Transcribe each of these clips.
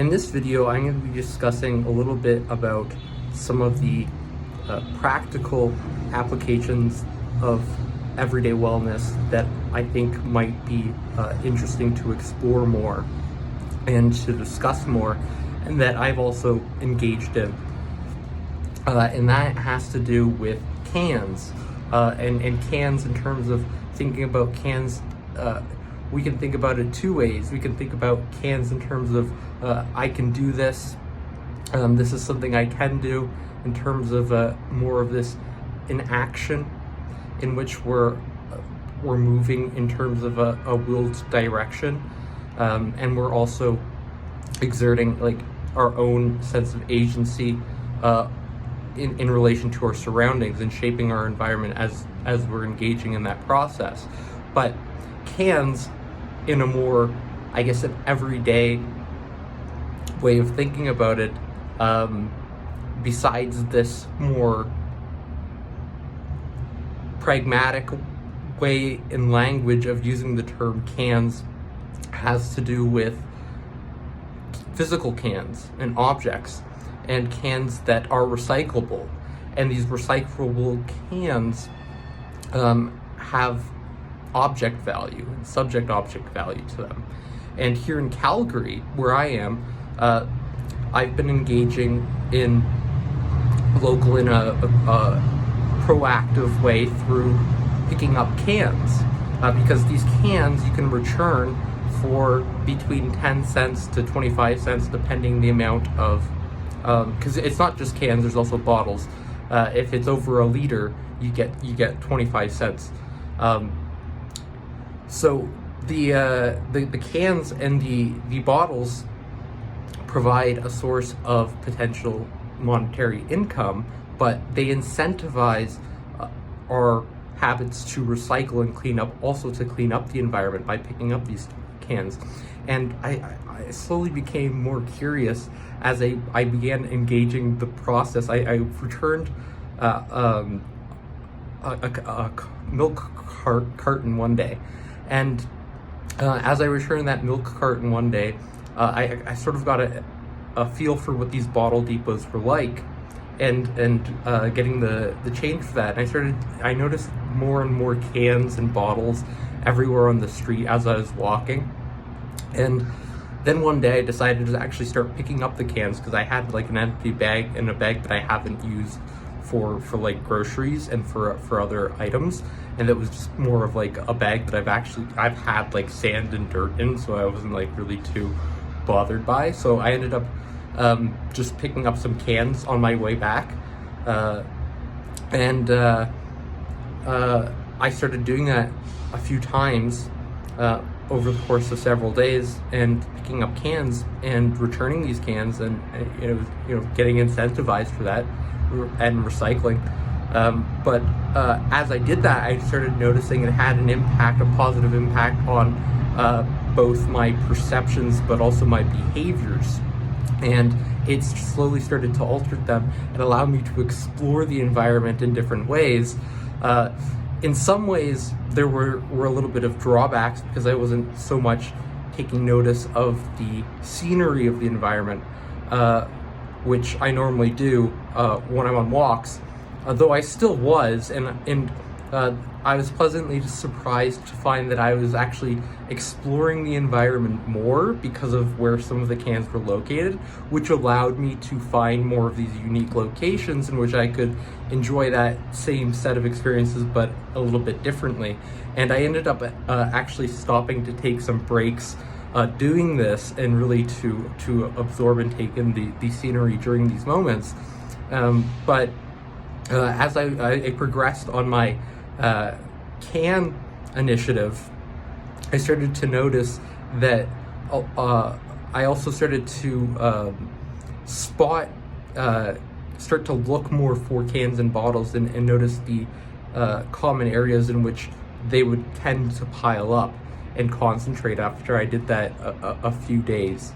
In this video, I'm going to be discussing a little bit about some of the practical applications of everyday wellness that I think might be interesting to explore more and to discuss more, and that I've also engaged in. And that has to do with cans, and cans in terms of thinking about cans. We can think about it two ways. We can think about cans in terms of I can do this. This is something I can do, in terms of more of this in action, in which we're moving in terms of a willed direction, and we're also exerting like our own sense of agency in relation to our surroundings and shaping our environment as we're engaging in that process. But cans, in a more, I guess, an everyday way of thinking about it, besides this more pragmatic way in language of using the term cans, has to do with physical cans and objects, and cans that are recyclable. And these recyclable cans have object value and subject object value to them. And here in Calgary, where I am, I've been engaging in a proactive way through picking up cans, because these cans you can return for between 10 cents to 25 cents, depending the amount of, because it's not just cans, there's also bottles. If it's over a liter, you get 25 cents. So the cans and the bottles provide a source of potential monetary income, but they incentivize our habits to recycle and clean up, also to clean up the environment by picking up these cans. And I slowly became more curious as I began engaging the process. I returned a milk carton one day, and as I returned that milk carton one day, I sort of got a feel for what these bottle depots were like, and getting the change for that. And I noticed more and more cans and bottles everywhere on the street as I was walking. And then one day I decided to actually start picking up the cans, because I had like an empty bag in a bag that I haven't used for like groceries and for other items, and it was just more of like a bag that I've had like sand and dirt in, so I wasn't like really too bothered by. So I ended up just picking up some cans on my way back, and I started doing that a few times over the course of several days, and picking up cans and returning these cans, and getting incentivized for that and recycling. But as I did that, I started noticing it had a positive impact on both my perceptions but also my behaviors. And it slowly started to alter them and allow me to explore the environment in different ways. In some ways, there were a little bit of drawbacks, because I wasn't so much taking notice of the scenery of the environment, which I normally do when I'm on walks, though I still was, and I was pleasantly surprised to find that I was actually exploring the environment more because of where some of the cans were located, which allowed me to find more of these unique locations in which I could enjoy that same set of experiences but a little bit differently. And I ended up actually stopping to take some breaks doing this, and really to absorb and take in the scenery during these moments. But as I progressed on my can initiative, I started to notice that I also started to start to look more for cans and bottles, and notice the common areas in which they would tend to pile up and concentrate after I did that a few days.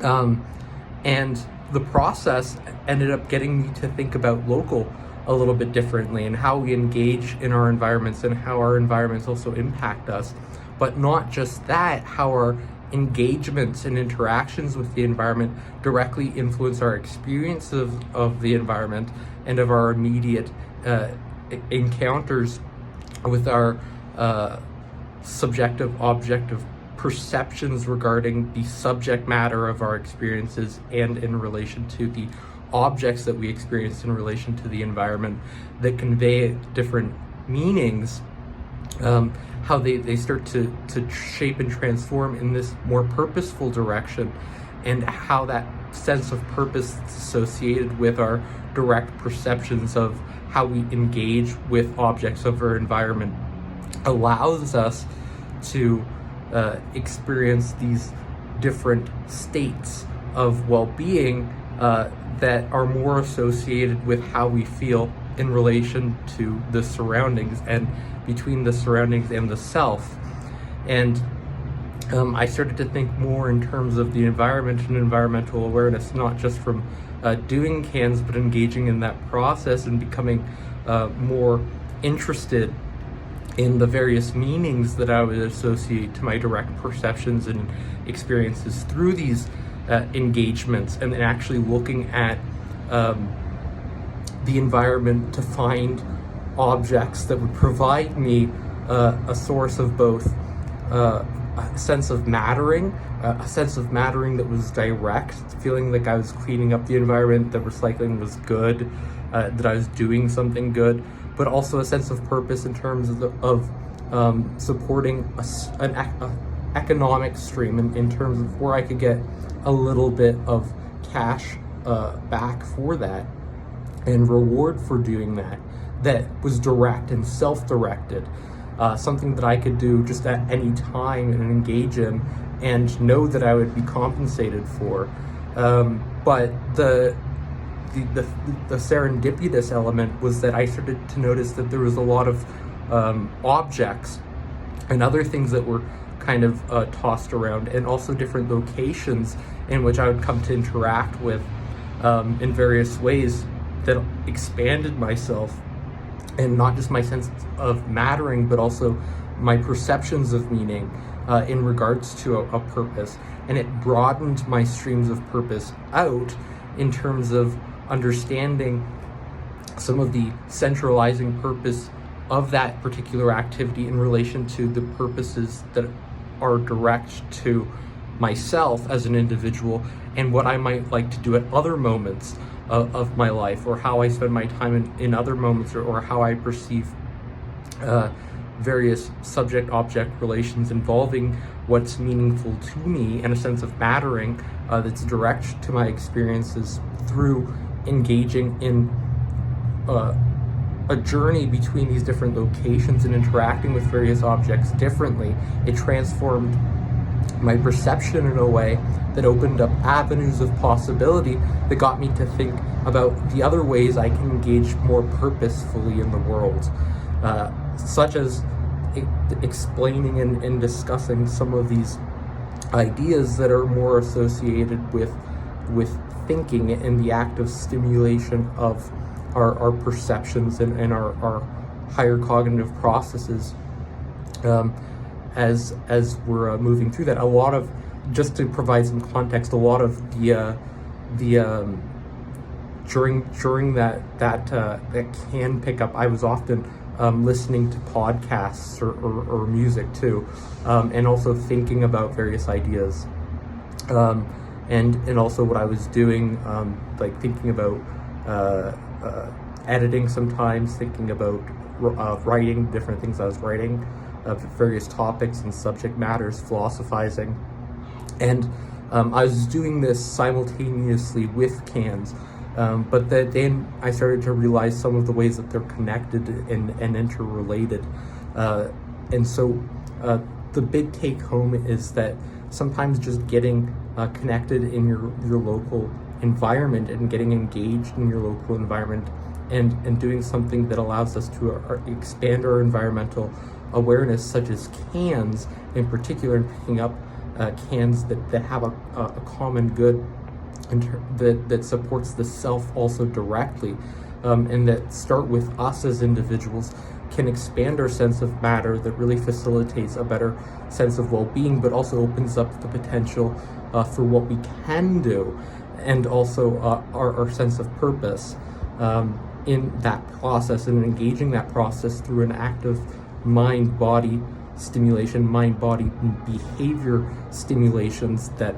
And the process ended up getting me to think about local a little bit differently, and how we engage in our environments, and how our environments also impact us. But not just that, how our engagements and interactions with the environment directly influence our experience of the environment and of our immediate encounters with our subjective, objective perceptions regarding the subject matter of our experiences and in relation to the objects that we experience in relation to the environment that convey different meanings, how they start to shape and transform in this more purposeful direction, and how that sense of purpose is associated with our direct perceptions of how we engage with objects of our environment allows us to experience these different states of well-being that are more associated with how we feel in relation to the surroundings and between the surroundings and the self. And I started to think more in terms of the environment and environmental awareness, not just from doing cans, but engaging in that process and becoming more interested in the various meanings that I would associate to my direct perceptions and experiences through these engagements, and then actually looking at the environment to find objects that would provide me a source of both a sense of mattering, that was direct, feeling like I was cleaning up the environment, that recycling was good, that I was doing something good, but also a sense of purpose in terms of supporting an economic stream in terms of where I could get a little bit of cash back for that and reward for doing that was direct and self-directed, something that I could do just at any time and engage in and know that I would be compensated for. But the serendipitous element was that I started to notice that there was a lot of objects and other things that were kind of tossed around, and also different locations in which I would come to interact with in various ways that expanded myself, and not just my sense of mattering, but also my perceptions of meaning in regards to a purpose. And it broadened my streams of purpose out in terms of understanding some of the centralizing purpose of that particular activity in relation to the purposes that are direct to myself as an individual, and what I might like to do at other moments of my life, or how I spend my time in other moments, or how I perceive various subject-object relations involving what's meaningful to me and a sense of mattering that's direct to my experiences through engaging in a journey between these different locations and interacting with various objects differently. It transformed my perception in a way that opened up avenues of possibility that got me to think about the other ways I can engage more purposefully in the world, such as explaining and discussing some of these ideas that are more associated with thinking and the act of stimulation of our perceptions and our higher cognitive processes as we're moving through that. A lot of, just to provide some context, a lot of the during that can pick up, I was often listening to podcasts or music too, and also thinking about various ideas, and also what I was doing, like thinking about editing sometimes, thinking about writing different things I was writing, various topics and subject matters, philosophizing. And I was doing this simultaneously with cans, but then I started to realize some of the ways that they're connected and interrelated. And so the big take home is that sometimes just getting connected in your local environment and getting engaged in your local environment and doing something that allows us to expand our environmental awareness, such as cans in particular, and picking up cans that have a common good that supports the self also directly, and that start with us as individuals, can expand our sense of matter, that really facilitates a better sense of well-being, but also opens up the potential for what we can do, and also our sense of purpose in that process, and engaging that process through an active mind-body stimulation, mind-body behavior stimulations that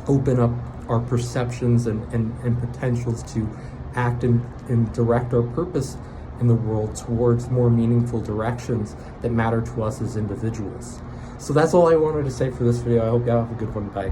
open up our perceptions and potentials to act and direct our purpose in the world towards more meaningful directions that matter to us as individuals. So that's all I wanted to say for this video. I hope you have a good one. Bye.